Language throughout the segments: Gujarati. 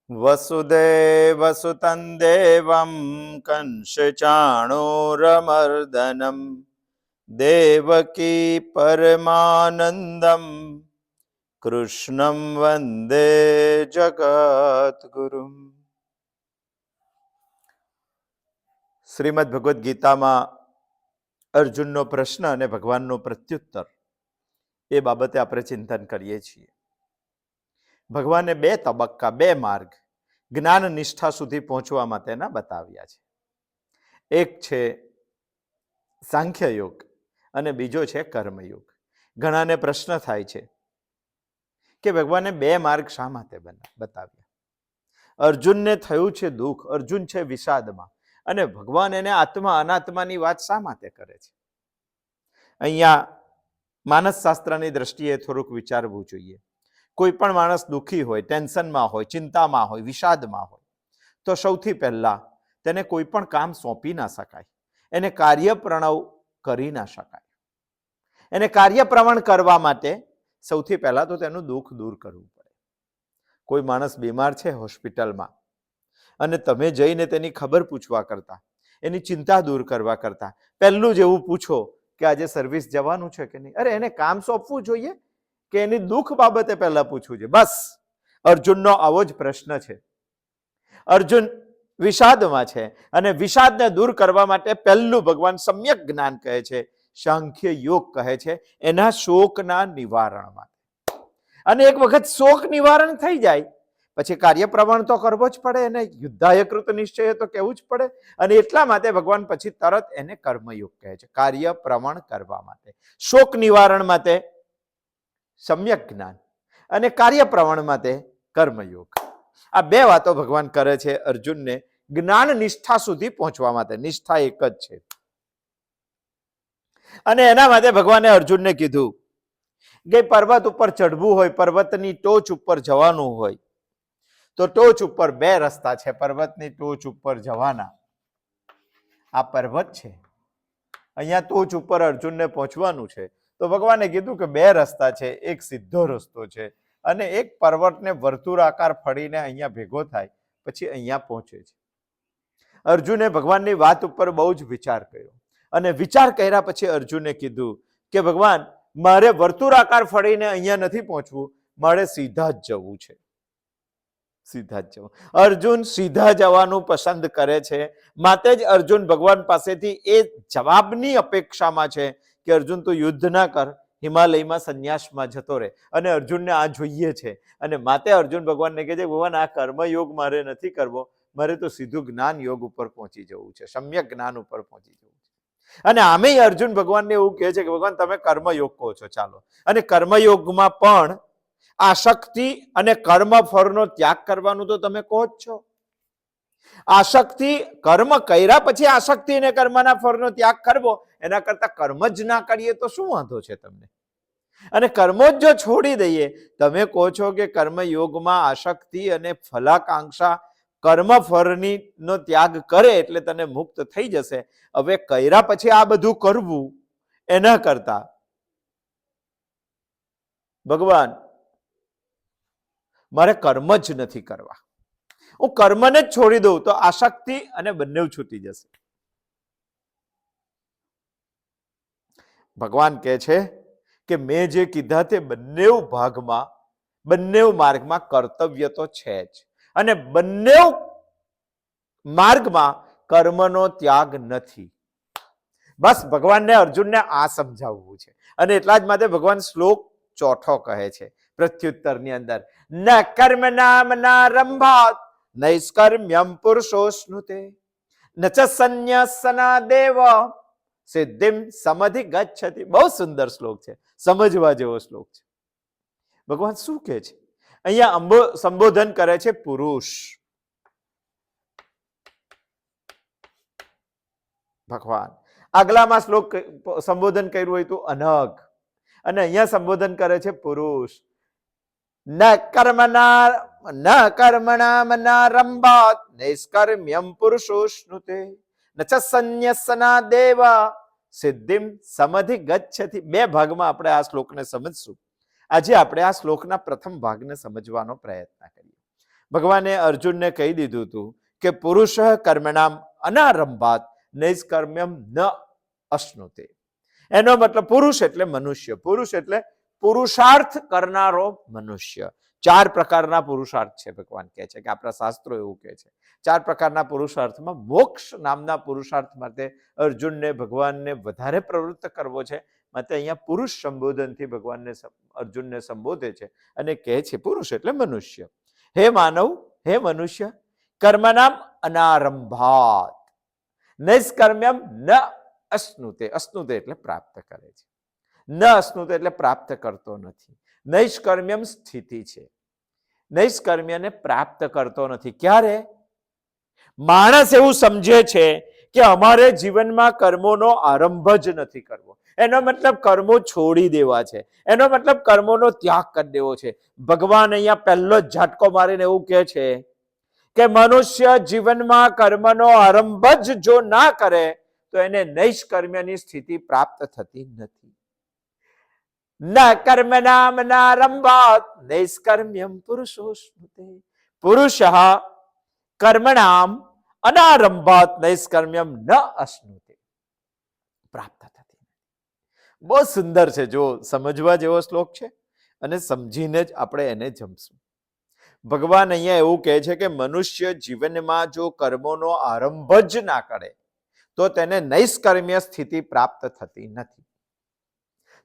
વસુદેવસુતં દેવં કંસચાણૂરમર્દનમ દેવકી પરમાનંદમ કૃષ્ણં વંદે જગદ્ગુરુમ. શ્રીમદ ભગવદ્ ગીતામાં અર્જુનનો પ્રશ્ન અને ભગવાનનો પ્રત્યુત્તર એ બાબતે આપણે ચિંતન કરીએ છીએ. ભગવાને બે તબક્કા, બે માર્ગ જ્ઞાન નિષ્ઠા સુધી પહોંચવા માટેના બતાવ્યા છે. એક છે સાંખ્ય યોગ અને બીજો છે કર્મયોગ. ઘણાને પ્રશ્ન થાય છે કે ભગવાને બે માર્ગ શા માટે બતાવ્યા? અર્જુનને થયું છે દુઃખ, અર્જુન છે વિષાદમાં, અને ભગવાન એને આત્મા અનાત્માની વાત શા માટે કરે છે? અહીંયા માનસ શાસ્ત્રની દ્રષ્ટિએ થોડુંક વિચારવું જોઈએ. કોઈ પણ માણસ દુઃખી હોય, ટેન્શનમાં હોય, ચિંતામાં હોય, વિષાદમાં હોય, તો સૌથી પહેલા તેને કોઈ પણ કામ સોંપી ના શકાય, એને કાર્યપ્રણવ કરી ના શકાય. એને કાર્યપ્રવણ કરવા માટે સૌથી પહેલા તો તેનું દુઃખ દૂર કરવું પડે. કોઈ માણસ બીમાર છે હોસ્પિટલમાં, અને તમે જઈને તેની ખબર પૂછવા કરતા, એની ચિંતા દૂર કરવા કરતા પહેલું જ એવું પૂછો કે આજે સર્વિસ જવાનું છે કે નહીં. અરે એને કામ સોંપવું જોઈએ કે એની દુઃખ બાબતે પહેલા પૂછવું છે? બસ અર્જુનનો આવો જ પ્રશ્ન છે. અર્જુન વિષાદમાં છે અને વિષાદને દૂર કરવા માટે પહેલું ભગવાન સમ્યક જ્ઞાન કહે છે, સાંખ્ય યોગ કહે છે, એના શોકના નિવારણ માટે. અને એક વખત શોક નિવારણ થઈ જાય પછી કાર્યપ્રવણ તો કરવો જ પડે, એને યુદ્ધાયકૃત નિશ્ચય તો કહેવું જ પડે. અને એટલા માટે ભગવાન પછી તરત એને કર્મયોગ કહે છે, કાર્યપ્રવણ કરવા માટે. શોક નિવારણ માટે સમ્યક જ્ઞાન અને કાર્યપ્રવણ માટે કર્મયોગ. આ બે વાતો ભગવાન કરે છે અર્જુનને જ્ઞાન નિષ્ઠા સુધી પહોંચવા માટે. નિષ્ઠા એક જ છે. અને એના માટે ભગવાને અર્જુનને કીધું કે પર્વત ઉપર ચઢવું હોય, પર્વતની ટોચ ઉપર જવાનું હોય, તો ટોચ ઉપર બે રસ્તા છે. પર્વતની ટોચ ઉપર જવાના, આ પર્વત છે, અહીંયા ટોચ ઉપર અર્જુનને પહોંચવાનું છે. તો ભગવાને કીધું કે બે રસ્તા છે, એક સીધો રસ્તો છે અને એક પર્વતને વર્તુળાકાર ફળીને અહીંયા ભેગો થાય પછી અહીંયા પહોંચે છે. અર્જુને ભગવાનની વાત ઉપર બહુ જ વિચાર કર્યો અને વિચાર કર્યા પછી અર્જુને કીધું કે ભગવાન, મારે વર્તુળાકાર ફળીને અહીંયા નથી પહોંચવું, મારે સીધા જ જવું છે. સીધા જ જવું. અર્જુન સીધા જવાનું પસંદ કરે છે. માટે જ અર્જુન ભગવાન પાસેથી એ જવાબની અપેક્ષામાં છે કે અર્જુન તું યુદ્ધ ના કર, હિમાલયમાં સંન્યાસમાં જતો રહે. અને અર્જુનને આ જોઈએ છે અને માટે અર્જુન ભગવાનને કહે છે, ભગવાન આ કર્મયોગ મારે નથી કરવો, મારે તો સીધું જ્ઞાન યોગ ઉપર પહોંચી જવું છે, સમ્યક જ્ઞાન ઉપર પહોંચી જવું છે. અને આમેય અર્જુન ભગવાનને એવું કહે છે કે ભગવાન તમે કર્મયોગ કહો છો, ચાલો. અને કર્મયોગમાં પણ આસક્તિ અને કર્મ ફળનો ત્યાગ કરવાનું તો તમે કહો જ છો. આસક્તિ, કર્મ કર્યા પછી આસક્તિ અને કર્મના ફળનો ત્યાગ કરવો, એના કરતા કર્મ જ ના કરીએ તો શું વાંધો છે તમને? અને કર્મો જ જો છોડી દઈએ, તમે કહો છો કે કર્મયોગમાં આસક્તિ અને ફલાકાંક્ષા, કર્મ ફળની નો ત્યાગ કરે એટલે તને મુક્ત થઈ જશે. હવે કર્યા પછી આ બધું કરવું એના કરતા ભગવાન મારે કર્મ જ નથી કરવા, હું કર્મને જ છોડી દઉં તો આસક્તિ અને બંને છૂટી જશે. ભગવાન કહે છે કે મેં જે કીધા તે બંને ભાગમાં, બંને માર્ગમાં કર્તવ્ય તો છે જ, અને બંને માર્ગમાં કર્મનો ત્યાગ નથી. બસ ભગવાનને અર્જુનને આ સમજાવવું છે. અને એટલા જ માટે ભગવાન શ્લોક 4 કહે છે પ્રત્યુત્તરની અંદર, ન કર્મ નામ ના રંભાત નૈષ્કર્મ્યમ પુરુષોસ્નુતે ન ચ સંન્યસના દેવ સિદ્ધિમ સમધિ ગચ્છતિ. બહુ સુંદર શ્લોક છે, સમજવા જેવો શ્લોક છે. ભગવાન શું કહે છે અહીંયા? સંબોધન કરે છે પુરુષ. ભગવાન આગલામાં શ્લોક સંબોધન કર્યું હોય તો અનગ, અને અહીંયા સંબોધન કરે છે પુરુષ. ન કર્મણામ ના રંભાત નૈષ્કર્મ્યમ પુરુષોસ્નુતે ન ચ સંન્યસના દેવા સિદ્ધિમ સમધિ ગચ્છતિ. બે ભાગમાં આપણે આ શ્લોકને સમજશું. આજે આપણે આ શ્લોકના પ્રથમ ભાગને સમજવાનો પ્રયત્ન કરીએ. ભગવાને અર્જુનને કહી દીધું હતું કે પુરુષ કર્મણામ અનારંભાત નૈષ્કર્મ્યમ ન અશ્નુતે. એનો મતલબ પુરુષ એટલે મનુષ્ય, પુરુષ એટલે પુરુષાર્થ કરનારો મનુષ્ય. 4 પ્રકારના પુરુષાર્થ છે. ભગવાન કહે છે કે આપણા શાસ્ત્રો એવું કહે છે 4 પ્રકારના પુરુષાર્થમાં મોક્ષ નામના પુરુષાર્થ માટે અર્જુનને ભગવાનને વધારે પ્રવૃત્ત કરવો છે. માટે અહીંયા પુરુષ સંબોધનથી ભગવાનને અર્જુનને સંબોધે છે અને કહે છે પુરુષ એટલે મનુષ્ય. હે માનવ, હે મનુષ્ય, કર્મનામ અનારંભાત નૈષ્કર્મ્યમ ન અશ્નુતે. અશ્નુતે એટલે પ્રાપ્ત કરે છે, ન અશ્નુતે એટલે પ્રાપ્ત કરતો નથી. નૈષ્કર્મ્યમ સ્થિતિ છે, નૈષ્કર્મ્યને પ્રાપ્ત કરતો નથી. ક્યારે? માણસ એવું સમજે છે કે અમારે જીવનમાં કર્મોનો આરંભ જ નથી કરવો, એનો મતલબ કર્મો છોડી દેવા છે, એનો મતલબ કર્મોનો ત્યાગ કરી દેવો છે. ભગવાન અહીંયા પહેલો જ ઝાટકો મારીને એવું કહે છે કે મનુષ્ય જીવનમાં કર્મનો આરંભ જ જો ના કરે તો એને નૈષ્કર્મ્યની સ્થિતિ પ્રાપ્ત થતી નથી. ન કર્મણામ નારંભાત નૈષ્કર્મ્યમ પુરુષોસ્મૃતે. પુરુષઃ કર્મણામ અનારંભાત નૈષ્કર્મ્યમ ન અશ્નુતે. પ્રાપ્ત થતી. બહુ સુંદર છે, જો સમજવા જેવો શ્લોક છે અને સમજીને જ આપણે એને જમશું. ભગવાન અહીંયા એવું કહે છે કે મનુષ્ય જીવનમાં જો કર્મોનો આરંભ જ ના કરે તો તેને નૈષ્કર્મ્ય સ્થિતિ પ્રાપ્ત થતી નથી.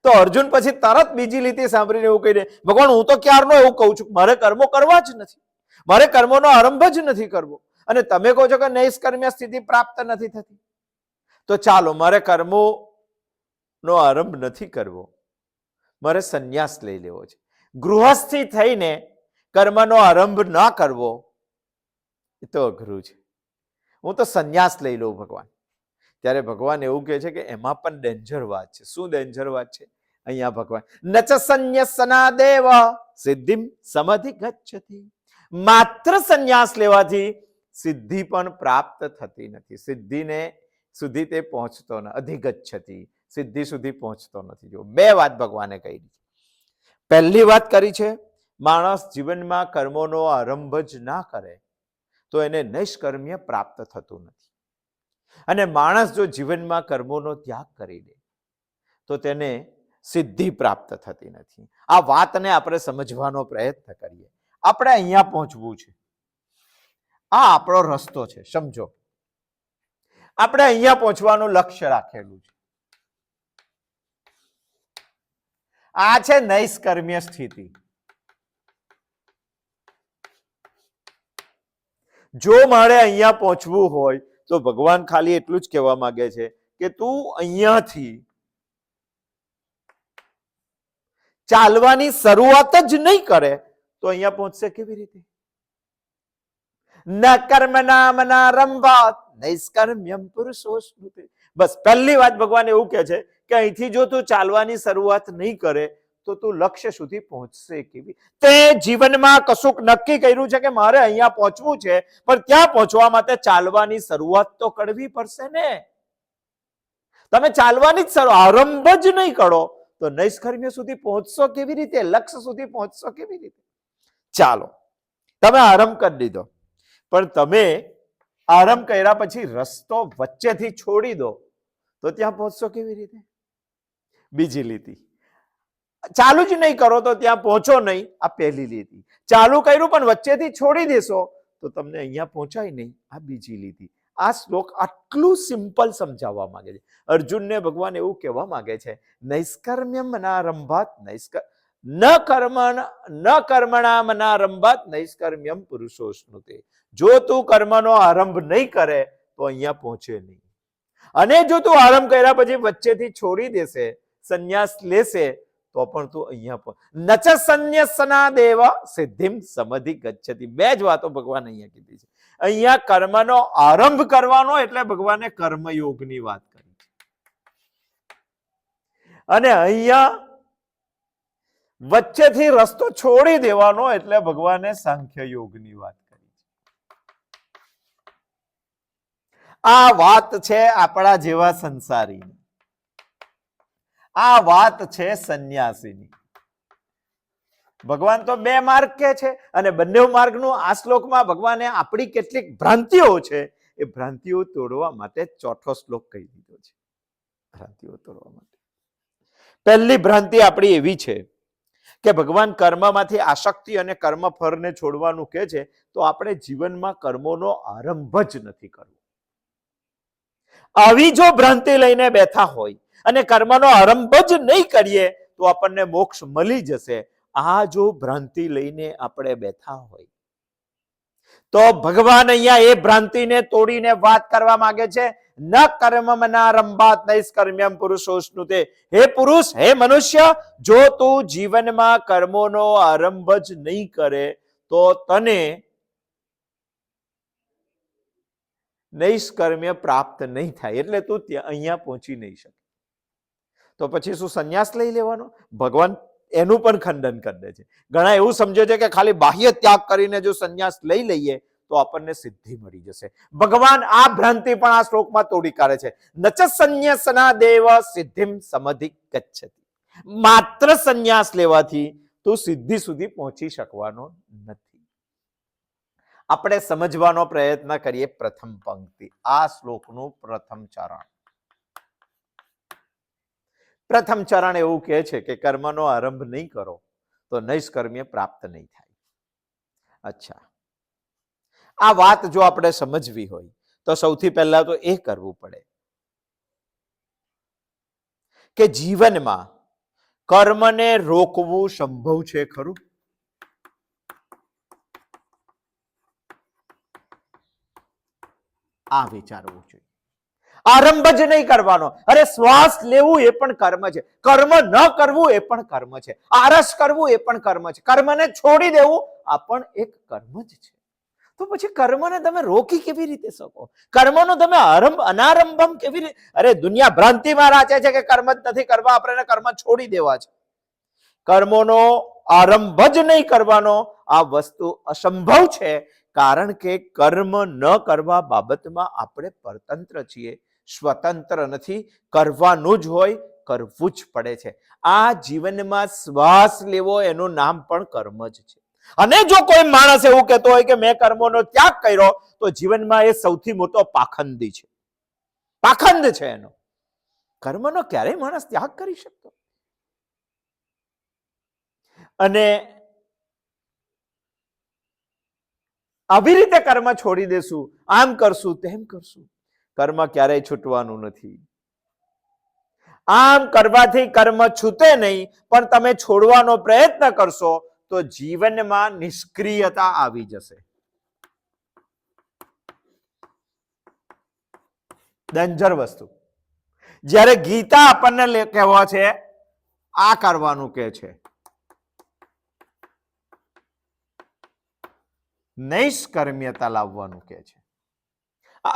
તો અર્જુન પછી તરત બીજી લીટી સાંભળીને એવું કહી દે, ભગવાન હું તો ક્યારનો એવું કહું છું, મારે કર્મો કરવા જ નથી, મારે કર્મોનો આરંભ જ નથી કરવો, અને તમે કહો છો કે નૈષ્કર્મ્ય સ્થિતિ પ્રાપ્ત નથી થતી. તો ચાલો, મારે કર્મોનો આરંભ નથી કરવો, મારે સંન્યાસ લઈ લેવો છે. ગૃહસ્થી થઈને કર્મનો આરંભ ના કરવો એ તો અઘરું છે, હું તો સંન્યાસ લઈ લઉં ભગવાન. ત્યારે ભગવાન એવું કહે છે કે એમાં પણ ડેન્જર વાત છે. શું ડેન્જર વાત છે? અહીંયા ભગવાન નચ સંન્યસના દેવ સિદ્ધિમ સમધિગચ્છતિ. માત્ર સંન્યાસ લેવાથી સિદ્ધિ પણ પ્રાપ્ત થતી નથી, સિદ્ધિને સુધી તે પહોંચતો નથી, અધિગચ્છતિ, સિદ્ધિ સુધી પહોંચતો નથી. જો 2 વાત ભગવાને કહી દીધી. પહેલી વાત કરી છે માણસ જીવનમાં કર્મોનો આરંભ જ ના કરે તો એને નૈષ્કર્મ્ય પ્રાપ્ત થતું નથી, અને માણસ જો જીવનમાં કર્મોનો ત્યાગ કરી દે તો તેને સિદ્ધિ પ્રાપ્ત થતી નથી. આ વાતને આપણે સમજવાનો પ્રયત્ન કરીએ. આપણે અહીંયા પહોંચવું છે, આ આપણો રસ્તો છે, સમજો. આપણે અહીંયા પહોંચવાનું લક્ષ્ય રાખેલું છે. આ છે નૈષ્કર્મ્ય સ્થિતિ. જો મારે અહીંયા પહોંચવું હોય તો ભગવાન ખાલી એટલું જ કહેવા માંગે છે કે તું અહીંયાથી ચાલવાની શરૂઆત જ નહીં કરે તો અહીંયા પહોંચશે કેવી રીતે? ન કર્મણામનારંભાત નૈષ્કર્મ્યમ પુરુષોસ્મૃતે. બસ પહેલી વાત ભગવાન એવું કહે છે કે અહીંથી જો તું ચાલવાની શરૂઆત નહીં કરે તો તું લક્ષ્ય સુધી પહોંચશે કેવી? તે જીવનમાં કશુંક નક્કી કર્યું છે કે મારે અહીંયા પહોંચવું છે, પણ ત્યાં પહોંચવા માટે ચાલવાની શરૂઆત તો કરવી પડશે ને. તમે ચાલવાની જ આરંભ જ નહીં કરો તો નૈષ્કર્મ્ય સુધી પહોંચશો કેવી રીતે? લક્ષ્ય સુધી પહોંચશો કેવી રીતે? ચાલો, તમે આરંભ કરી દીધો, પણ તમે આરંભ કર્યા પછી રસ્તો વચ્ચેથી છોડી દો તો ત્યાં પહોંચશો કેવી રીતે? બીજી લીટી. ચાલુ જ નહીં કરો તો ત્યાં પહોંચો નહીં, આ પહેલી લીટી. ચાલુ કર્યું પણ વચ્ચેથી છોડી દેશો તો તમને અહીંયા પહોંચાય નહીં, આ બીજી લીટી. આ શ્લોક આટલું સિમ્પલ સમજાવવા માંગે છે. અર્જુનને ભગવાન એવું કહેવા માંગે છે, નૈષ્કર્મ્યમ અનારંભાત ન કર્મણામ અનારંભાત નૈષ્કર્મ્યમ પુરુષોસ્મૃતે. જો તું કર્મનો આરંભ નહીં કરે તો અહીંયા પહોંચે નહીં, અને જો તું આરંભ કર્યા પછી વચ્ચેથી છોડી દેશે, સંન્યાસ લેશે તો પણ તું અહીંયા નચ સંન્યસના દેવ સિદ્ધિમ સમધિગચ્છતિ. 2 જ વાતો ભગવાન અહીંયા કીધી છે. અહીંયા કર્મનો આરંભ કરવાનો એટલે ભગવાને કર્મયોગની વાત કરી છે, અને અહીંયા વચ્ચેથી રસ્તો છોડી દેવાનો એટલે ભગવાને સાંખ્ય યોગની વાત કરી છે. આ વાત છે આપણા જેવા સંસારીની, આ વાત છે સંન્યાસીની. ભગવાન તો 2 માર્ગ કે છે અને બંને માર્ગનું આ શ્લોકમાં ભગવાને આપણી કેટલીક ભ્રાંતિઓ છે એ ભ્રાંતિઓ તોડવા માટે ચોથો શ્લોક કહી દીધો છે. ભ્રાંતિઓ તોડવા માટે પહેલી ભ્રાંતિ આપણી એવી છે કે ભગવાન કર્મમાંથી આસક્તિ અને કર્મ ફળને છોડવાનું કહે છે તો આપણે જીવનમાં કર્મોનો આરંભ જ નથી કરવો. આવી જો ભ્રાંતિ લઈને બેઠા હોય અને કર્મનો આરંભ જ નહીં કરીએ તો આપણને મોક્ષ મળી જશે, આ જો ભ્રાંતિ લઈને આપણે બેઠા હોય તો ભગવાન અહીંયા એ ભ્રાંતિને તોડીને વાત કરવા માંગે છે. ન કર્મમનારંભાત નૈષ્કર્મ્યમ પુરુષોશ્નુતે. હે પુરુષ, હે મનુષ્ય, જો તું જીવનમાં કર્મોનો આરંભ જ નહીં કરે તો તને નૈષ્કર્મ્ય પ્રાપ્ત નહીં થાય, એટલે તું અહીંયા પહોંચી નહીં શકે. તો પછી શું સંન્યાસ લઈ લેવાનો? ભગવાન એનું પણ ખંડન કરી દે છે. ઘણા એવું સમજે છે કે ખાલી બાહ્ય ત્યાગ કરીને જો સંન્યાસ લઈ લઈએ તો આપણને સિદ્ધિ મળી જશે. ભગવાન આ ભ્રાંતિ પણ આ શ્લોકમાં તોડી કાઢે છે. નચ સંન્યાસના દેવ સિદ્ધિમ સમધિગચ્છતિ. માત્ર સંન્યાસ લેવાથી તું સિદ્ધિ સુધી પહોંચી શકવાનો નથી. આપણે સમજવાનો પ્રયત્ન કરીએ પ્રથમ પંક્તિ, આ શ્લોકનું પ્રથમ ચરણ. પ્રથમ ચરણ એવું કહે છે કે કર્મનો આરંભ નહીં કરો તો નૈષ્કર્મ્ય પ્રાપ્ત નહીં થાય. અચ્છા, આ વાત જો આપણે સમજવી હોય તો સૌથી પહેલા તો એ કરવું પડે કે જીવનમાં કર્મને રોકવું સંભવ છે ખરું? આ વિચારવું જોઈએ. આરંભ જ નહીં કરવાનો. અરે શ્વાસ લેવું એ પણ કર્મ છે, કર્મ ન કરવું એ પણ કર્મ છે, આરસ કરવું એ પણ કર્મ છે, કર્મને છોડી દેવું આ પણ એક કર્મ જ છે. તો પછી કર્મને તમે રોકી કેવી રીતે શકો? કર્મનો તમે અનારંભમ કેવી રીતે? અરે દુનિયા ભ્રાંતિમાં રાચે છે કે કર્મ જ નથી કરવા, આપણે કર્મ છોડી દેવા છે. કર્મોનો આરંભ જ નહીં કરવાનો આ વસ્તુ અસંભવ છે, કારણ કે કર્મ ન કરવા બાબતમાં આપણે પરતંત્ર છીએ, સ્વતંત્ર નથી. કરવાનું જ હોય, કરવું જ પડે છે. આ જીવનમાં શ્વાસ લેવો એનું નામ પણ કર્મ જ છે. અને જો કોઈ માણસ એવું કહેતો હોય કે મેં કર્મોનો ત્યાગ કર્યો તો જીવનમાં એ સૌથી મોટો પાખંદી છે. પાખંદ છે એનો. કર્મનો ક્યારેય માણસ ત્યાગ કરી શકતો. અને આવી રીતે કર્મ છોડી દેશું, આમ કરશું તેમ કરશું, કર્મ ક્યારેય છૂટવાનું નથી. આમ કરવાથી કર્મ છૂટે નહીં, પણ તમે છોડવાનો પ્રયત્ન કરશો તો જીવનમાં નિષ્ક્રિયતા આવી જશે. ડેન્જર વસ્તુ. જ્યારે ગીતા આપણને કહેવા છે આ કરવાનું કે છે, નૈષ્કર્મ્યતા લાવવાનું કે છે,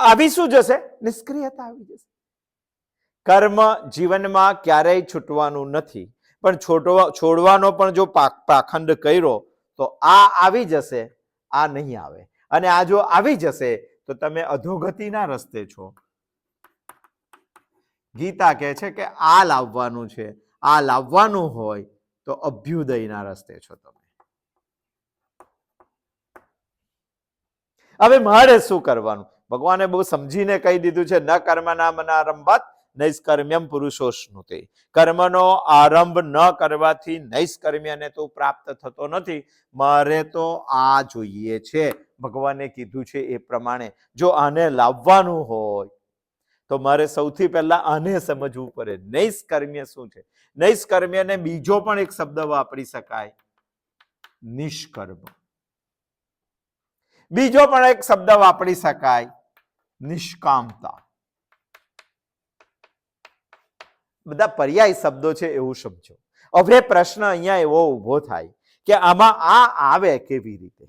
આવી શું જશે? નિષ્ક્રિયતા આવી જશે. કર્મ જીવનમાં ક્યારેય છૂટવાનું નથી, પણ છોડવાનો પણ જો પાખંડ કર્યો તો આ આવી જશે, આ નહીં આવે. અને આ જો આવી જશે તો તમે અધોગતિના રસ્તે છો. ગીતા કહે છે કે આ લાવવાનું છે, આ લાવવાનું હોય તો અભ્યુદયના રસ્તે છો તમે. હવે મારે શું કરવાનું? ભગવાને બહુ સમજીને કહી દીધું છે, ન કર્મના મનારંભાત નૈષ્કર્મ્યમ પુરુષોશ્નુતે. કર્મનો આરંભ ન કરવાથી નૈષ્કર્મ્યને તો પ્રાપ્ત થતો નથી. મારે તો આ જોઈએ છે. ભગવાને કીધું છે એ પ્રમાણે જો આને લાવવાનું હોય તો મારે સૌથી પહેલા આને સમજવું પડે. નૈષ્કર્મ્ય શું છે? નૈષ્કર્મ્યને બીજો પણ એક શબ્દ વાપરી શકાય, નિષ્કર્મ. બીજો પણ એક શબ્દ વાપરી શકાય, નિષ્કામતા. બધા પર્યાય શબ્દો છે એવું સમજો. હવે પ્રશ્ન અહીંયા એવો ઉભો થાય કે આમાં આ આવે કેવી રીતે?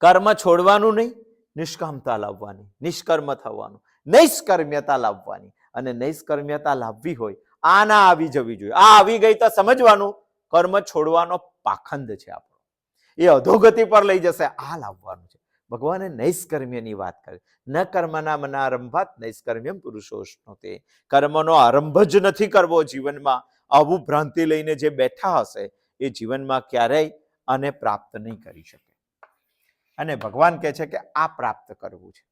કર્મ છોડવાનું નહીં, નિષ્કામતા લાવવાની, નિષ્કર્મ થવાનું, નૈષ્કર્મ્યતા લાવવાની. અને નૈષ્કર્મ્યતા લાવવી હોય આ ના આવી જવી જોઈએ. આ આવી ગઈ તો સમજવાનું કર્મ છોડવાનો પાખંડ છે આપણો, એ અધોગતિ પર લઈ જશે. આ લાવવાનું છે. ભગવાને નૈષ્કર્મ્યની વાત કરી. ન કર્મના મનારંભાત નૈષ્કર્મ્યમ પુરુષોશ્નુતે. કર્મનો આરંભ જ નથી કરવો જીવનમાં, આવું ભ્રાંતિ લઈને જે બેઠા હશે એ જીવનમાં ક્યારેય આને પ્રાપ્ત નહીં કરી શકે. અને ભગવાન કહે છે કે આ પ્રાપ્ત કરવું છે.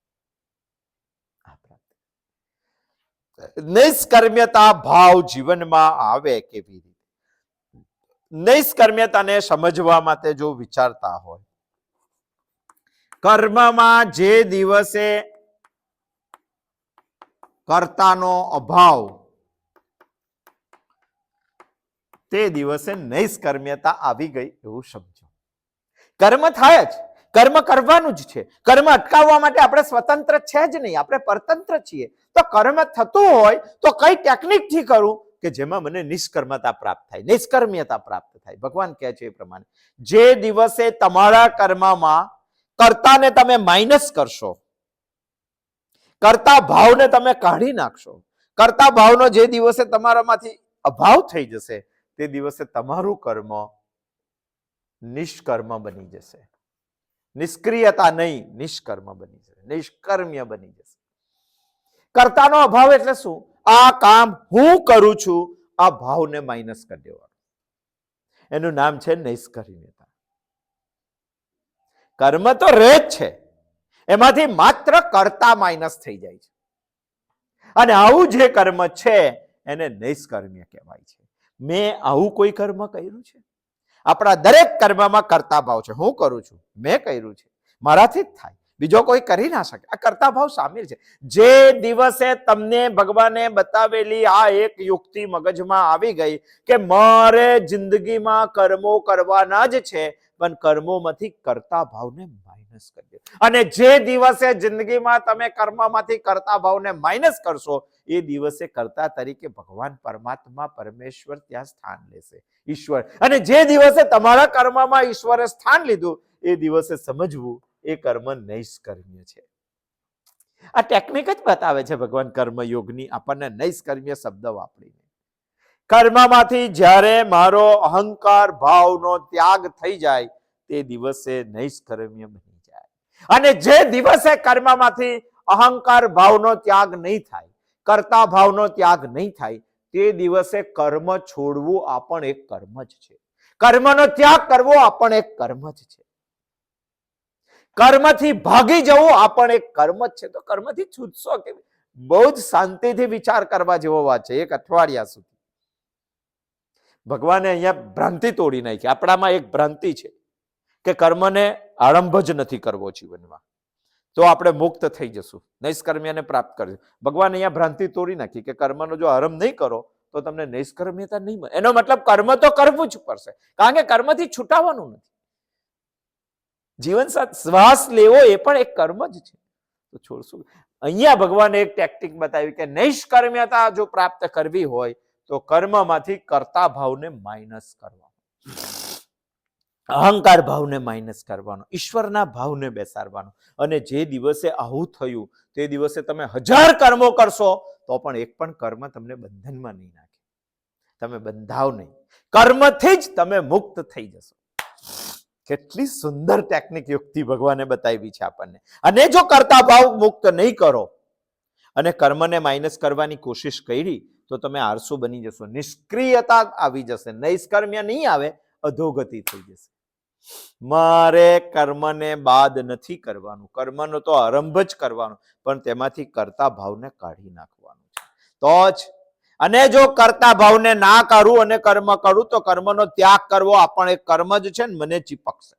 આ પ્રાપ્ત નૈષ્કર્મ્યતા ભાવ જીવનમાં આવે કેવી રીતે? નૈષ્કર્મ્યતાને સમજવા માટે જો વિચારતા હોય, કર્મમાં જે દિવસે કર્તાનો અભાવ, તે દિવસે નૈષ્કર્મ્યતા આવી ગઈ એવું સમજો. કર્મ થાય જ, કર્મ કરવાનું જ છે. કર્મ અટકાવવા માટે આપણે સ્વતંત્ર છે જ નહીં, આપણે પરતંત્ર છીએ. તો કર્મ થતું હોય તો કઈ ટેકનિકથી કરું કે જેમાં મને નિષ્કર્મતા પ્રાપ્ત થાય, નિષ્કર્મ્યતા પ્રાપ્ત થાય. ભગવાન કહે છે એ પ્રમાણે જે દિવસે તમારા કર્મમાં કર્તાને તમે માઇનસ કરશો, કર્તા ભાવને તમે કાઢી નાખશો, કર્તા ભાવનો જે દિવસે તમારામાંથી અભાવ થઈ જશે, તે દિવસે તમારું કર્મ નિષ્કર્મ બની જશે. નિષ્ક્રિયતા નહીં, નિષ્કર્મ બની જશે, નિષ્કર્મ્ય બની જશે. કર્તાનો અભાવ એટલે શું? આ કામ હું કરું છું, આ ભાવને માઇનસ કરી દેવાનું. એનું નામ છે નૈષ્કર્મ્યતા. કર્મ તો રહે જ છે, એમાંથી માત્ર કર્તા માઇનસ થઈ જાય છે. અને આવું જે કર્મ છે એને નૈષ્કર્મ્ય કહેવાય છે. મેં આવું કોઈ કર્મ કર્યું છે? આપણા દરેક કર્મમાં કર્તા ભાવ છે. હું કરું છું, મેં કર્યું છે, મારાથી જ થાય, બીજો કોઈ કરી ના શકે. આ કર્તા ભાવ સામેલ છે. જે દિવસે તમને ભગવાને બતાવેલી આ એક યુક્તિ મગજમાં આવી ગઈ કે મારે જિંદગીમાં કર્મો કરવાના જ છે, પણ કર્મોમાંથી કર્તા ભાવને માઇનસ કરી દો. અને જે દિવસે જિંદગીમાં તમે કર્મમાંથી કર્તા ભાવને માઇનસ કરશો, એ દિવસે કર્તા તરીકે ભગવાન પરમાત્મા પરમેશ્વર ત્યાં સ્થાન લેશે, ઈશ્વર. અને જે દિવસે તમારા કર્મમાં ઈશ્વરે સ્થાન લીધું, એ દિવસે સમજવું એ કર્મ નૈષ્કર્મ્ય છે. આ ટેકનિક જ બતાવે છે ભગવાન કર્મયોગની, આપણને નૈષ્કર્મ્ય શબ્દ વાપરીને. કર્મમાંથી જ્યારે મારો અહંકાર ભાવનો ત્યાગ થઈ જાય, તે દિવસે નૈષ્કર્મ્ય બની જાય. અને જે દિવસે કર્મમાંથી અહંકાર ભાવનો ત્યાગ નહીં થાય, કર્તા ભાવનો ત્યાગ નહીં થાય, તે દિવસે કર્મ છોડવું આ પણ એક કર્મ જ છે. કર્મનો ત્યાગ કરવો આ પણ એક કર્મ જ છે. કર્મથી ભાગી જવું આ પણ એક કર્મ જ છે. તો કર્મથી છૂટશો કેવી? બહુ જ શાંતિથી વિચાર કરવા જેવો વાત છે. એક અઠવાડિયા સુધી ભગવાને અહીંયા ભ્રાંતિ તોડી નાખી. આપણામાં એક ભ્રાંતિ છે કે કર્મને આરંભ જ નથી કરવો જીવનમાં, તો આપણે મુક્ત થઈ જશું, નૈષ્કર્મ્યને પ્રાપ્ત કરશું. ભગવાન અહીંયા ભ્રાંતિ તોડી નાખી કે કર્મનો જો આરંભ નહીં કરો તો તમને નૈષ્કર્મ્યતા નહીં મળે. એનો મતલબ કર્મ તો કરવું જ પડશે, કારણ કે કર્મથી છૂટાવાનું નથી. જીવન સાથ શ્વાસ લેવો એ પણ એક કર્મ જ છે, તો છોડશું. અહીંયા ભગવાને એક ટેકનિક બતાવી કે નૈષ્કર્મ્યતા જો પ્રાપ્ત કરવી હોય તો કર્મમાંથી કર્તા ભાવને માઇનસ કરવાનો, અહંકાર ભાવને માઇનસ કરવાનો, ઈશ્વરના ભાવને બેસાડવાનો. અને જે દિવસે આવું થયું, તે દિવસે તમે 1000 કર્મો કરશો તો પણ એક પણ કર્મ તમને બંધનમાં નહીં નાખે, તમે બંધાવ નહીં. કર્મથી જ તમે મુક્ત થઈ જશો. કેટલી સુંદર ટેકનિક યુક્તિ ભગવાને બતાવી છે આપણને. અને જો કર્તા ભાવ મુક્ત નહીં કરો અને કર્મને માઇનસ કરવાની કોશિશ કરી, તો તમે આળસુ બની જશો, નિષ્ક્રિયતા આવી જશે, નૈષ્કર્મ્ય નહીં આવે, અધોગતિ થઈ જશે. મારે કર્મને બાદ નથી કરવાનું, કર્મનો તો આરંભ જ કરવાનો, પણ તેમાંથી કર્તા ભાવને કાઢી નાખવાનું છે. તો જ. અને જો કર્તા ભાવને ના કરું અને કર્મ કરું તો કર્મનો ત્યાગ કરવો આ પણ એક કર્મ જ છે ને મને ચીપકશે.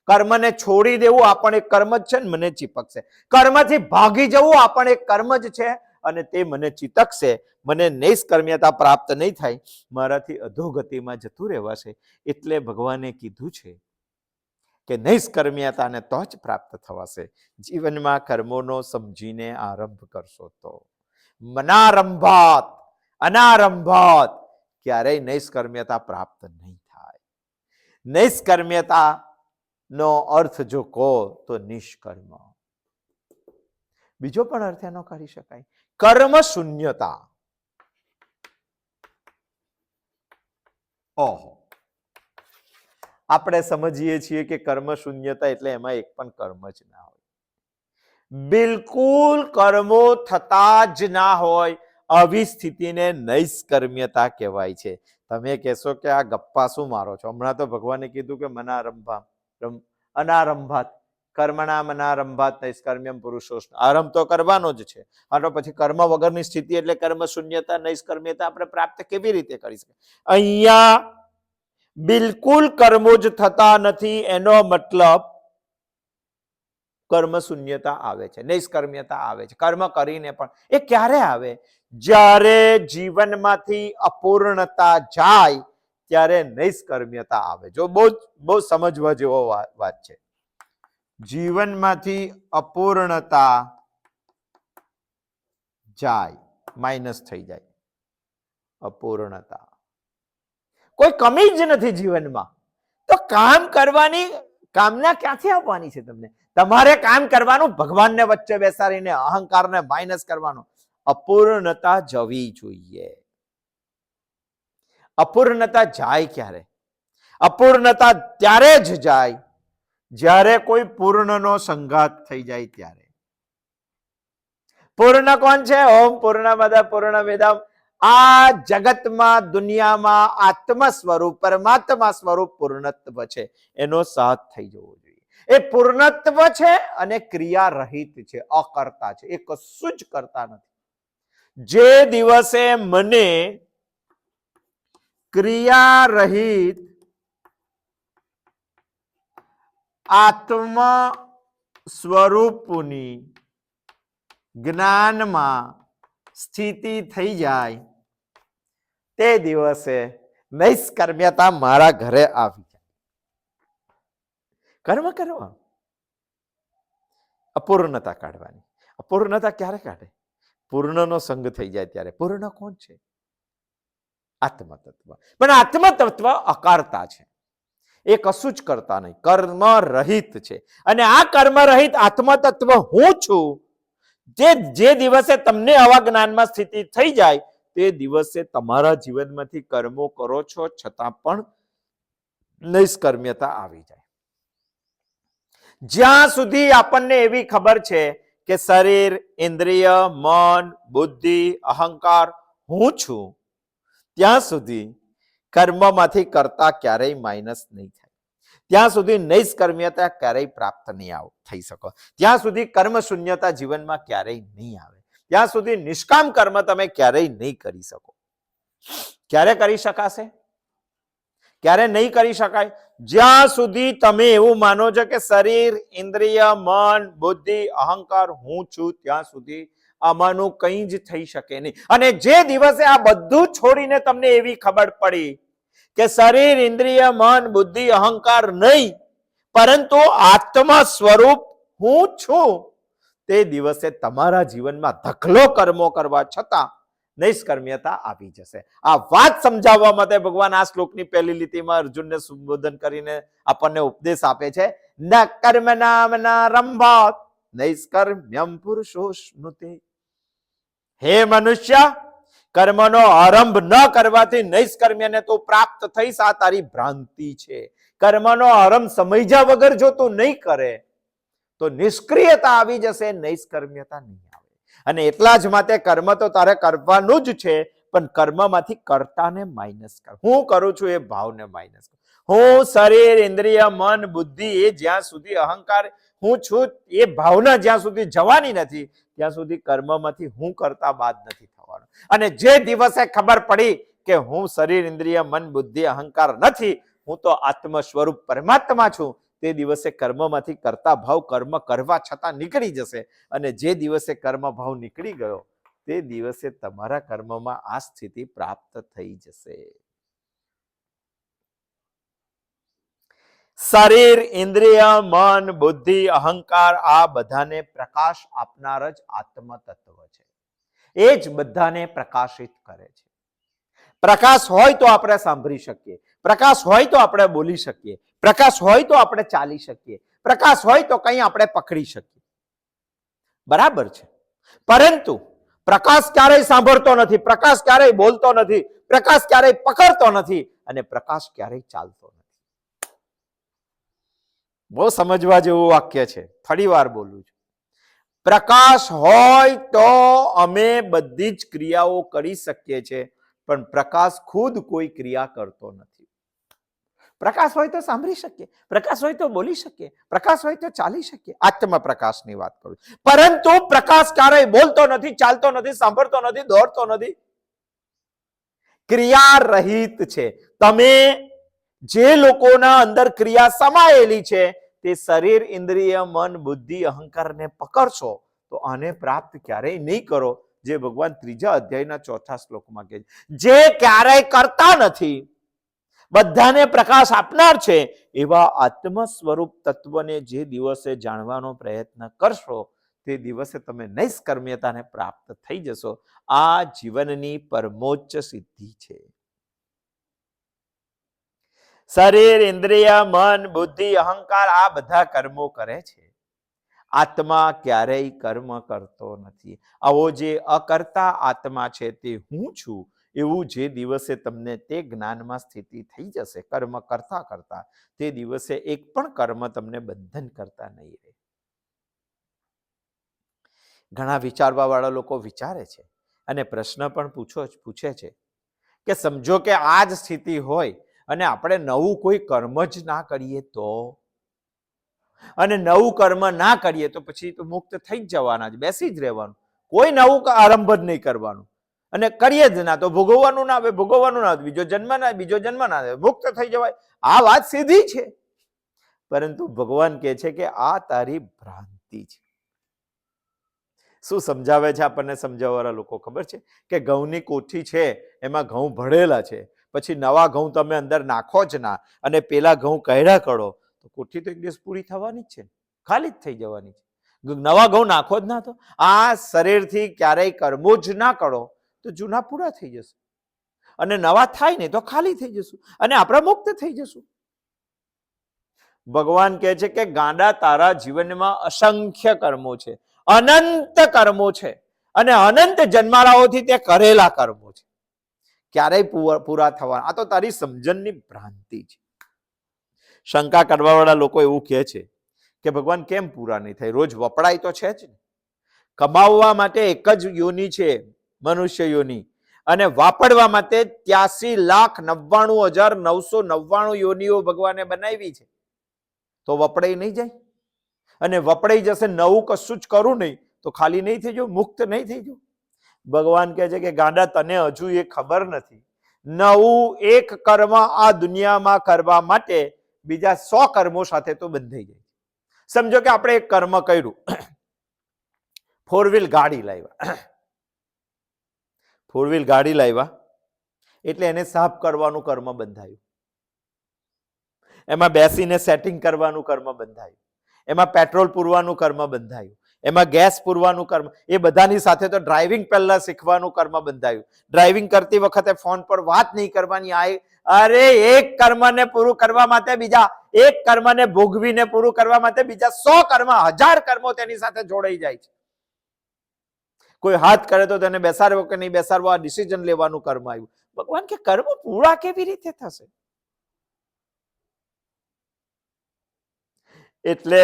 કર્મને છોડી દેવું આ પણ એક કર્મ જ છે ને મને ચીપકશે. કર્મથી ભાગી જવું આ પણ એક કર્મ જ છે અને તે મને ચિતકશે. મને નૈષ્કર્મ્યતા પ્રાપ્ત નહીં થાય, મારાથી અધોગતિમાં જતું રહેવાશે. એટલે ભગવાને કીધું છે કે નૈષ્કર્મ્યતાને તો જ પ્રાપ્ત થવાશે જીવનમાં કર્મોનો સમજીને આરંભ કરશો તો. મનારંભાત અનારંભાત ક્યારેય નૈષ્કર્મ્યતા પ્રાપ્ત નહીં થાય. નૈષ્કર્મ્યતા નો અર્થ જો કહો તો નિષ્કર્મ. બીજો પણ અર્થ એનો કરી શકાય, કર્મ શૂન્યતા. ઓહો, આપણે સમજીએ છીએ કે કર્મ શૂન્યતા એટલે એમાં એક પણ કર્મ જ ના હોય, બિલકુલ કર્મો થતા જ ના હોય. આવી સ્થિતિને નૈષ્કર્મ્યતા કહેવાય છે. તમે કહેશો કે આ ગપ્પા શું મારો છો? હમણાં તો ભગવાને કીધું કે અનારંભાત કર્મણા મનારંભાત નૈષ્કર્મ્યમ પુરુષોષ. આરંભ તો કરવાનો જ છે, અને પછી કર્મ વગરની સ્થિતિ એટલે કર્મ શૂન્યતા નૈષ્કર્મ્યતા આપણે પ્રાપ્ત કેવી રીતે કરી શકીએ? અહીંયા બિલકુલ કર્મો જ થતા નથી, એનો મતલબ કર્મ શૂન્યતા આવે છે, નૈષ્કર્મ્યતા આવે છે. કર્મ કરીને પણ એ ક્યારે આવે? જ્યારે જીવનમાંથી અપૂર્ણતા જાય ત્યારે નૈષ્કર્મ્યતા આવે. જો બહુ સમજવા જેવો વાત છે. જીવનમાંથી અપૂર્ણતા જાય, માઇનસ થઈ જાય, અપૂર્ણતા, કોઈ કમી જ નથી જીવનમાં, તો કામ કરવાની કામના ક્યાંથી આવવાની છે તમને? તમારે કામ કરવાનું, ભગવાનને વચ્ચે બેસાડીને અહંકારને માઇનસ કરવાનો. અપૂર્ણતા જવી જોઈએ. અપૂર્ણતા જાય ક્યારે? અપૂર્ણતા ત્યારે જ જાય જ્યારે કોઈ પૂર્ણનો સંઘાત થઈ જાય ત્યારે. પૂર્ણ કોણ છે? ઓમ પૂર્ણમદ પૂર્ણમિદં. આ જગતમાં, દુનિયામાં આત્મ સ્વરૂપ, પરમાત્મા સ્વરૂપ પૂર્ણત્વ છે, એનો સાથ થઈ જવો જોઈએ. એ પૂર્ણત્વ છે અને ક્રિયા રહિત છે, અકર્તા છે, એ કશું જ કરતા નથી. જે દિવસે મને ક્રિયા રહિત આત્મ સ્વરૂપની જ્ઞાનમાં સ્થિતિ થઈ જાય તે દિવસે નૈષ્કર્મ્યતા મારા ઘરે આવી જાય. કર્મ કરવા, અપૂર્ણતા કાઢવાની. અપૂર્ણતા ક્યારે કાઢે? પૂર્ણનો સંગ થઈ જાય ત્યારે. પૂર્ણ કોણ છે? આત્મતત્વ. પણ આત્મતત્વ અકારતા છે, એ કશું જ કરતા નહીં, કર્મ રહિત છે. અને આ કર્મ રહિત આત્મતત્વ હું છું, જે દિવસે તમને આવા જ્ઞાનમાં સ્થિતિ થઈ જાય તે દિવસે તમારા જીવનમાંથી કર્મો કરો છો છતાં પણ નૈષ્કર્મ્યતા આવી જાય. જ્યાં સુધી આપણને એવી ખબર છે કે શરીર, ઇન્દ્રિય, મન, બુદ્ધિ, અહંકાર હું છું, ત્યાં સુધી કર્મમાંથી કરતા ક્યારેય માઇનસ નહીં થાય. ત્યાં સુધી નૈષ્કર્મ્યતા ક્યારેય પ્રાપ્ત નહીં થઈ શકો. ત્યાં સુધી કર્મ શૂન્યતા જીવનમાં ક્યારેય નહીં આવે. ત્યાં સુધી નિષ્કામ કર્મ તમે ક્યારેય નહીં કરી શકો. ક્યારે કરી શકાશે? ક્યારે નહીં કરી શકાય? જ્યાં સુધી તમે એવું માનો છો કે શરીર, ઇન્દ્રિય, મન, બુદ્ધિ, અહંકાર હું છું, ત્યાં સુધી આમાંનું કંઈ જ થઈ શકે નહીં. અને જે દિવસે આ બધું છોડીને તમને એવી ખબર પડી કે શરીર, ઇન્દ્રિય, મન, બુદ્ધિ, અહંકાર નહીં, પરંતુ આત્મા સ્વરૂપ હું છું, તે દિવસે તમારા જીવનમાં ધકલો કર્મો કરવા છતાં નૈષ્કર્મ્યતા આવી જશે. આ વાત સમજાવવા માટે ભગવાન આ શ્લોકની પહેલી લીટીમાં અર્જુનને સંબોધન કરીને આપણને ઉપદેશ આપે છે. ન કર્મ નામના રંભાત નૈષ્કર્મ્યમ પુરુષોશ્નુતે. હે મનુષ્ય, કર્મનો આરંભ ન કરવાથી નૈષ્કર્મ્યને તો પ્રાપ્ત થઈશ, આ તારી ભ્રાંતિ છે. કર્મનો આરંભ સમજ્યા વગર જો તું નહીં કરે તો નિષ્ક્રિયતા આવી જશે, નૈષ્કર્મ્યતા નહીં આવે. અને એટલા જ માટે કર્મ તો તારે કરવાનું જ છે, પણ કર્મમાંથી કર્તાને માઇનસ કર. હું કરું છું એ ભાવને માઇનસ કર. હું શરીર, ઇન્દ્રિય, મન, બુદ્ધિ, એ જ્યાં સુધી અહંકાર હું છું એ ભાવના જ્યાં સુધી જવાની નથી ત્યાં સુધી કર્મમાંથી હું કરતા બાદ નથી થવાનો. અને જે દિવસે ખબર પડી કે હું શરીર, ઇન્દ્રિય, મન, બુદ્ધિ, અહંકાર નથી, હું તો આત્મ સ્વરૂપ પરમાત્મા છું, તે દિવસે કર્મમાંથી કરતા ભાવ કર્મ કરવા છતાં નીકળી જશે. અને જે દિવસે કર્મ ભાવ નીકળી ગયો તે દિવસે તમારા કર્મમાં આ સ્થિતિ પ્રાપ્ત થઈ જશે. શરીર, ઇન્દ્રિય, મન, બુદ્ધિ, અહંકાર આ બધાને પ્રકાશ આપનાર જ આત્મ તત્વ છે. એ જ બધાને પ્રકાશિત કરે છે. પ્રકાશ હોય તો આપણે સાંભળી શકીએ, પ્રકાશ હોય તો આપણે બોલી શકીએ, પ્રકાશ હોય તો આપણે ચાલી શકીએ, પ્રકાશ હોય તો કંઈ આપણે પકડી શકીએ. બરાબર છે. પરંતુ પ્રકાશ ક્યારેય સાંભળતો નથી, પ્રકાશ ક્યારેય બોલતો નથી, પ્રકાશ ક્યારેય પકડતો નથી, અને પ્રકાશ ક્યારેય ચાલતો નથી. બહુ સમજવા જેવું વાક્ય છે, ફરી વાર બોલું છું. પ્રકાશ હોય તો અમે બધી જ ક્રિયાઓ કરી શકીએ છીએ, પણ પ્રકાશ ખુદ કોઈ ક્રિયા કરતો નથી. પ્રકાશ હોય તો સાંભળી શકીએ, પ્રકાશ હોય તો બોલી શકીએ, પ્રકાશ હોય તો ચાલી શકીએ. આત્મ પ્રકાશની વાત કરું, પરંતુ પ્રકાશ ક્યારેય બોલતો નથી, ચાલતો નથી, સાંભળતો નથી, દોડતો નથી, ક્રિયા રહિત છે. તમે જે લોકોના અંદર ક્રિયા સમાયેલી છે તે શરીર, ઇન્દ્રિય, મન, બુદ્ધિ, અહંકારને પકડશો તો આને પ્રાપ્ત ક્યારેય નહીં કરો. જે ભગવાન 3 અધ્યાયના 4થા શ્લોકમાં કહે છે, જે ક્યારેય કરતા નથી, બધાને પ્રકાશ આપનાર છે, એવા આત્મ સ્વરૂપ તત્વને જે દિવસે જાણવાનો પ્રયત્ન કરશો તે દિવસે તમે નૈષ્કર્મ્યતાને પ્રાપ્ત થઈ જશો. આ જીવનની પરમોચ્ચ સિદ્ધિ છે. શરીર, ઇન્દ્રિય, મન, બુદ્ધિ, અહંકાર આ બધા કર્મો કરે છે. આત્મા ક્યારેય કર્મ કરતો નથી. આવો જે અકર્તા આત્મા છે તે હું છું, એવું જે દિવસે તમને તે જ્ઞાનમાં સ્થિતિ થઈ જશે કર્મ કરતા કરતા, તે દિવસે એક પણ કર્મ તમને બંધન કરતા નહીં રહે. ઘણા વિચારવા વાળા લોકો વિચારે છે અને પ્રશ્ન પણ પૂછે છે કે સમજો કે આ જ સ્થિતિ હોય અને આપણે નવું કોઈ કર્મ જ ના કરીએ તો, અને નવું કર્મ ના કરીએ તો પછી તો મુક્ત થઈ જ જવાના જ, બેસી જ રહેવાનું, કોઈ નવું આરંભ જ નહીં કરવાનું, અને કરીએ જ ના તો ભોગવવાનું ના આવે, ભોગવવાનું ના આવે, બીજો જન્મ ના આવે, મુક્ત થઈ જવાય. આ વાત સીધી છે, પરંતુ ભગવાન કહે છે કે આ તારી ભ્રાંતિ છે. શું સમજાવે છે આપણને સમજાવવાળા લોકો ખબર છે? કે ઘઉંની કોઠી છે, એમાં ઘઉં ભળેલા છે, પછી નવા ઘઉં તમે અંદર નાખો જ ના અને પેલા ઘઉં કયડા કરો તો કોઠી તો એક દિવસ પૂરી થવાની જ છે, ખાલી જ થઈ જવાની છે. નવા ઘઉં નાખો જ ના તો આ શરીરથી ક્યારેય કર્મો જ ના કરો તો જૂના પૂરા થઈ જશે, અને નવા થાય ને તો ખાલી થઈ જશું અને આપણે મુક્ત થઈ જશું. ભગવાન કહે છે કે ગાંડા, તારા જીવનમાં અસંખ્ય કર્મો છે, અનંત કર્મો છે, અને અનંત જન્મારાઓથી તે કરેલા કર્મો છે, ક્યારેય પૂરા થવા. આ તો તારી સમજણની ભ્રાંતિ છે. શંકા કરવા વાળા લોકો એવું કહે છે કે ભગવાન કેમ પૂરા નહીં થાય? રોજ વપરાય તો છે જ ને. કમાવવા માટે એક જ યોની છે, મનુષ્ય યોની, અને વાપરવા માટે 83,99,999 યોનીઓ ભગવાને બનાવી છે. તો વપરાઈ નહીં જાય? અને વપરાઈ જશે, નવું કશું જ કરું નહીં તો ખાલી નહીં થઈ જાઉં, મુક્ત નહીં થઈ જાઉં? ભગવાન કહે છે કે ગાંડા, તને હજુ એ ખબર નથી. નવું એક કર્મ આ દુનિયામાં કરવા માટે બીજા 100 કર્મો સાથે તો બંધાઈ જાય. સમજો કે આપણે એક કર્મ કર્યું, 4 વ્હીલ ગાડી લાવ્યા, 4 વ્હીલ ગાડી લાવ્યા એટલે એને સાફ કરવાનું કર્મ બંધાયું, એમાં બેસીને સેટિંગ કરવાનું કર્મ બંધાયું, એમાં પેટ્રોલ પૂરવાનું કર્મ બંધાયું, એમાં ગેસ પૂરવાનું કર્મ, એ બધાની સાથે તો ડ્રાઇવિંગ પહેલા શીખવાનું કર્મ બંધાયું. ડ્રાઇવિંગ કરતી વખતે ફોન પર વાત નહીં કરવાની. અરે એક કર્મને પૂરું કરવા માટે બીજા એક કર્મને ભોગવીને પૂરું કરવા માટે બીજા 100 કર્મ, 1000 કર્મો તેની સાથે જોડાઈ જાય છે. કોઈ હાથ કરે તો તેને બેસાડવો કે નહીં બેસાડવો, આ ડિસિઝન લેવાનું કર્મ આવ્યું. ભગવાન કે કર્મ પૂરા કેવી રીતે થશે? એટલે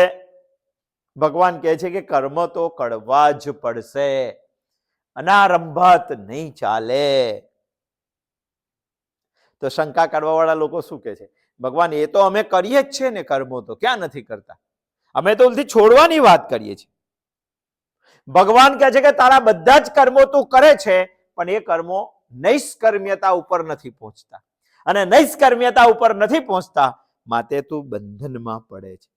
ભગવાન કહે છે કે કર્મ તો કરવા જ પડશે, અનારંભાત નહીં ચાલે. તો શંકા કરવા વાળા લોકો શું કહે છે? ભગવાન એ તો અમે કરીએ જ છે ને, કર્મો તો ક્યાં નથી કરતા, અમે તો ઉલટી છોડવાની વાત કરીએ છીએ. ભગવાન કહે છે કે તારા બધા જ કર્મો તું કરે છે, પણ એ કર્મો નૈષ્કર્મ્યતા ઉપર નથી પહોંચતા, અને નૈષ્કર્મ્યતા ઉપર નથી પહોંચતા માટે તું બંધનમાં પડે છે.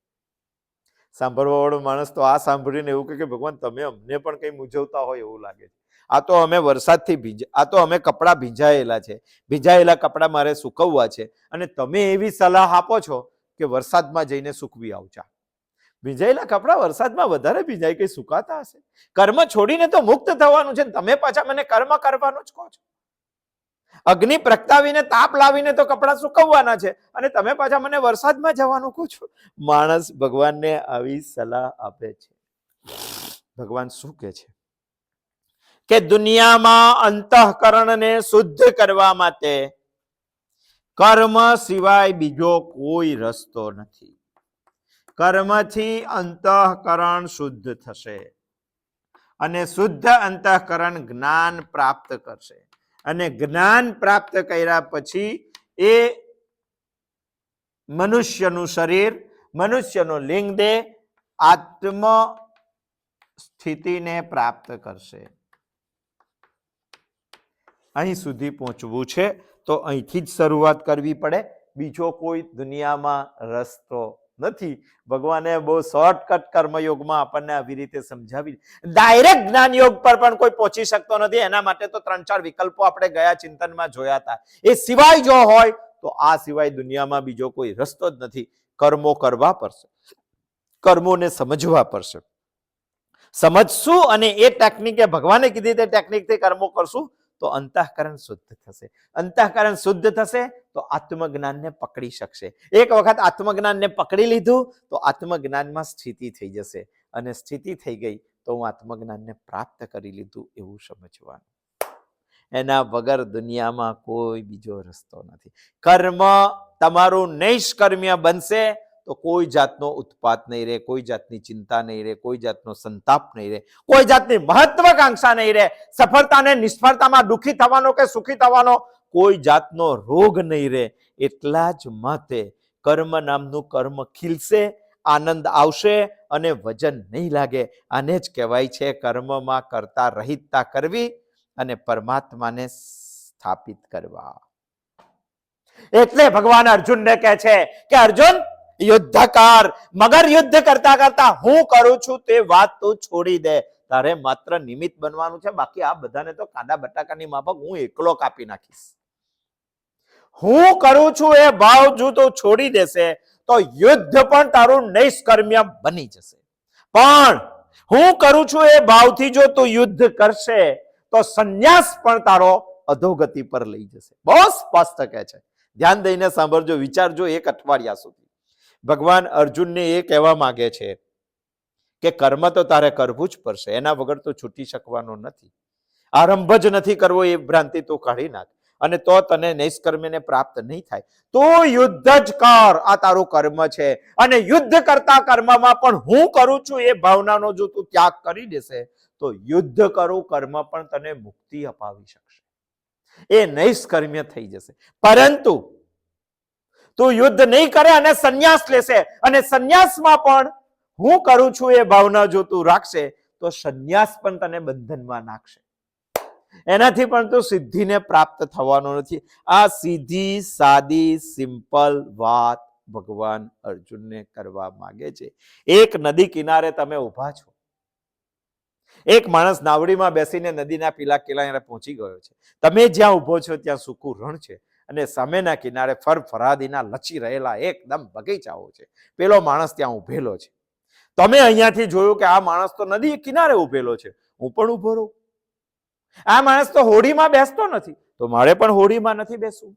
સાંભળવા વાળો માણસ તો આ સાંભળીને એવું કહે કે ભગવાન તમે અમને પણ કઈ મૂંઝવતા હોય એવું લાગે છે. આ તો અમે વરસાદથી આ તો અમે કપડાં ભીંજાયેલા છે, ભીંજાયેલા કપડાં મારે સુકવવા છે, અને તમે એવી સલાહ આપો છો કે વરસાદમાં જઈને સૂકવી આવજા. ભીંજાયેલા કપડાં વરસાદમાં વધારે ભીંજાય, કઈ સુકાતા હશે? કર્મ છોડીને તો મુક્ત થવાનું છે, તમે પાછા મને કર્મ કરવાનું જ કહો છો. અગ્નિ પ્રગટાવીને તાપ લાવીને તો કપડાં સુકવવાના છે, અને તમે પાછા મને વરસાદમાં જવાનું કહો છો. માણસ ભગવાનને આવી સલાહ આપે છે. ભગવાન શું કહે છે કે દુનિયામાં અંતઃકરણને શુદ્ધ કરવા માટે કર્મ સિવાય બીજો કોઈ રસ્તો નથી. કર્મથી અંતઃકરણ શુદ્ધ થશે, અને શુદ્ધ અંતઃકરણ જ્ઞાન પ્રાપ્ત કરશે. અને જ્ઞાન પ્રાપ્ત કર્યા પછી એ મનુષ્યનું શરીર, મનુષ્યનો લિંગ દેહ આત્મ સ્થિતિને પ્રાપ્ત કરશે. અહીં સુધી પહોંચવું છે તો અહીંથી જ શરૂઆત કરવી પડે. બીજો કોઈ દુનિયામાં રસ્તો નથી. ભગવાને બહુ શોર્ટકટ કર્મયોગમાં આપણને આવી રીતે સમજાવી. ડાયરેક્ટ જ્ઞાન યોગ પર પણ કોઈ પહોંચી શકતો નથી. એના માટે તો 3-4 વિકલ્પો આપણે ગયા ચિંતનમાં જોયા હતા. એ સિવાય જો હોય તો આ સિવાય દુનિયામાં બીજો કોઈ રસ્તો જ નથી. કર્મો કરવા પડશે, કર્મોને સમજવા પડશે. સમજશું અને એ ટેકનિકે ભગવાને કીધી તે ટેકનિકથી કર્મો કરશું તો અંતઃકરણ શુદ્ધ થશે. અંતઃકરણ શુદ્ધ થશે તો આત્મજ્ઞાનને પકડી શકશે. એક વખત આત્મજ્ઞાનને પકડી લીધું તો આત્મજ્ઞાનમાં સ્થિતિ થઈ જશે અને સ્થિતિ થઈ ગઈ તો હું આત્મજ્ઞાનને પ્રાપ્ત કરી લીધું એવું સમજવાનું. એના વગર દુનિયામાં કોઈ બીજો રસ્તો નથી. કર્મ તમારું નૈષ્કર્મ્ય બનશે તો કોઈ જાતનો ઉત્પાત નહીં રહે, કોઈ જાતની ચિંતા નહીં રહે, કોઈ જાતનો સંતાપ નહીં રહે, કોઈ જાતની મહત્વાકાંક્ષા નહીં રહે. સફળતાને નિષ્ફળતામાં દુઃખી થવાનો કે સુખી થવાનો કોઈ જાતનો રોગ નહીં રહે. એટલા જ માટે કર્મ નામનું કર્મ ખીલશે, આનંદ આવશે અને વજન નહીં લાગે. આને જ કહેવાય છે કર્મમાં કરતા રહિતતા કરવી અને પરમાત્માને સ્થાપિત કરવા. એટલે ભગવાન અર્જુનને કહે છે કે અર્જુન યુદ્ધકાર, મગર યુદ્ધ કરતા કરતા હું કરું છું તે વાત તું છોડી દે. તારે માત્ર નિમિત્ત બનવાનું છે. બાકી આ બધાને તો કાંદા બટાકાની માફક હું એકલો કાપી નાખીશ. હું કરું છું એ ભાવ જો તું છોડી દેશે તો યુદ્ધ પણ તારું નૈષ્કર્મ્ય બની જશે. પણ હું કરું છું એ ભાવથી જો તું યુદ્ધ કરશે તો સંન્યાસ પણ તારો અધોગતિ પર લઈ જશે. બહુ સ્પષ્ટ કહે છે. ધ્યાન દઈને સાંભળજો, વિચારજો એક અઠવાડિયા સુધી. ભગવાન અર્જુનને એ કહેવા માંગે છે કે કર્મ તો તારે કરવું જ પડશે. એના વગર તો છૂટી શકવાનો નથી. આરંભ જ નથી કરવો એ ભ્રાંતિ તું કાઢી નાખ અને તો તને નૈષ્કર્મ્યને પ્રાપ્ત નહીં થાય. તો યુદ્ધ જ કર, આ તારું કર્મ છે. અને યુદ્ધ કરતા કર્મમાં પણ હું કરું છું એ ભાવનાનો જો તું ત્યાગ કરી દેશે તો યુદ્ધ કરું કર્મ પણ તને મુક્તિ અપાવી શકશે. એ નૈષ્કર્મ્ય થઈ જશે. પરંતુ તું યુદ્ધ નહીં કરે અને સંન્યાસ લેશે અને સંન્યાસમાં પણ હું કરું છું એ ભાવના જો તું રાખશે તો સંન્યાસ પણ તને બંધનમાં નાખશે. એનાથી પણ તું સિદ્ધિને પ્રાપ્ત થવાનો નથી. આ સીધી સાદી સિમ્પલ વાત ભગવાન અર્જુનને કરવા માંગે છે. એક નદી કિનારે તમે ઉભા છો. એક માણસ નાવડીમાં બેસીને નદીના પેલા કિનારે પહોંચી ગયો છે. તમે જ્યાં ઉભો છો ત્યાં સૂકું રણ છે અને સામેના કિનારે ફરફરાદીના લચી રહેલા એકદમ બગીચાઓ છે. પેલો માણસ ત્યાં ઉભેલો છે. તમે અહીંયાથી જોયું કે આ માણસ તો નદી કિનારે ઉભેલો છે, હું પણ ઉભો રહું. આ માણસ તો હોડીમાં બેસતો નથી તો મારે પણ હોડીમાં નથી બેસવું.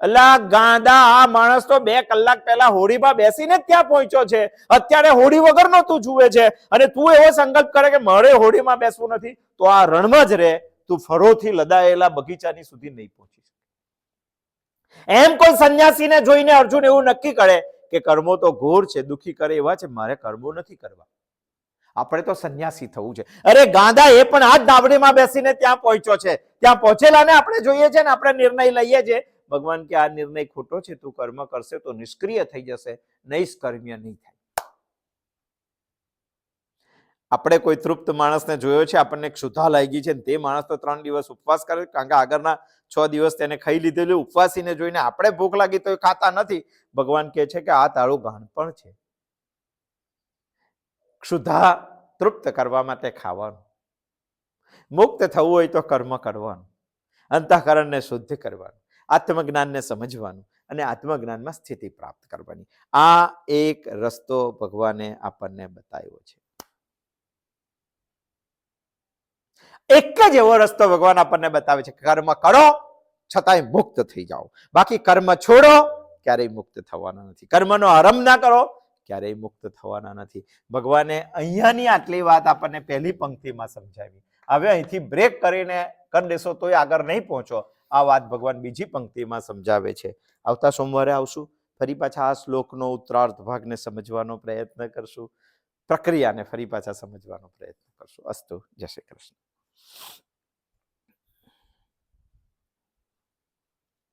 અલા ગાંડા, આ માણસ તો 2 કલાક પહેલા હોડીમાં બેસીને ત્યાં પહોંચ્યો છે, અત્યારે હોડી વગરનો તું જુએ છે અને તું એવો સંકલ્પ કરે કે મારે હોડીમાં બેસવું નથી. તો આ રણમાં જ રહે, તું ફરોથી લદાયેલા બગીચાની સુધી નહીં પહોંચી શકે. એમ કોઈ સંન્યાસીને જોઈને અર્જુન એવું નક્કી કરે કે કર્મો તો ઘોર છે, દુઃખી કરે એવા છે, મારે કર્મો નથી કરવા, આપણે તો સંન્યાસી થવું છે. અરે ગાંડા, એ પણ આ જ નાવડીમાં બેસીને ત્યાં પહોંચ્યો છે. ત્યાં પહોંચેલાને આપણે જોઈએ છે ને આપણે નિર્ણય લઈએ છીએ. ભગવાન કે આ નિર્ણય ખોટો છે, તું કર્મ કરશે તો નિષ્ક્રિય થઈ જશે, નૈષ્કર્મ્ય નહીં થાય. આપણે કોઈ તૃપ્ત માણસને જોયો છે, આપણને ક્ષુધા લાગી છે, તે માણસ તો 3 દિવસ ઉપવાસ કરે, કારણ કે આગળના 6 દિવસ તેને ખાઈ લીધેલું. ઉપવાસીને જોઈને આપણે ભૂખ લાગી તો એ ખાતા નથી. ભગવાન કહે છે કે આ તારું ગાણપણ છે. ક્ષુધા તૃપ્ત કરવા માટે ખાવાનું, મુક્ત થવું હોય તો કર્મ કરવાનું, અંતઃકરણને શુદ્ધ કરવાનું, આત્મજ્ઞાનને સમજવાનું અને આત્મજ્ઞાનમાં સ્થિતિ પ્રાપ્ત કરવાની. આ એક રસ્તો ભગવાને આપણને બતાવ્યો છે. એક જ એવો રસ્તો ભગવાન આપણને બતાવે છે, કર્મ કરો છતાંય મુક્ત થઈ જાઓ. બાકી કર્મ છોડો ક્યારેય મુક્ત થવાના નથી. કર્મનો આરંભ ના કરો ક્યારેય મુક્ત થવાના નથી. ભગવાને અહીંયાની આટલી વાત આપણને પહેલી પંક્તિમાં સમજાવી. હવે અહીંથી બ્રેક કરીને કરી દેશો તોય આગળ નહીં પહોંચો. આ વાત ભગવાન બીજી પંક્તિમાં સમજાવે છે. આવતા સોમવારે આવશું, ફરી પાછા આ શ્લોકનો ઉત્તરાર્ધ ભાગને સમજવાનો પ્રયત્ન કરશું, પ્રક્રિયાને ફરી પાછા સમજવાનો પ્રયત્ન કરશું. અસ્તુ. જય શ્રી કૃષ્ણ.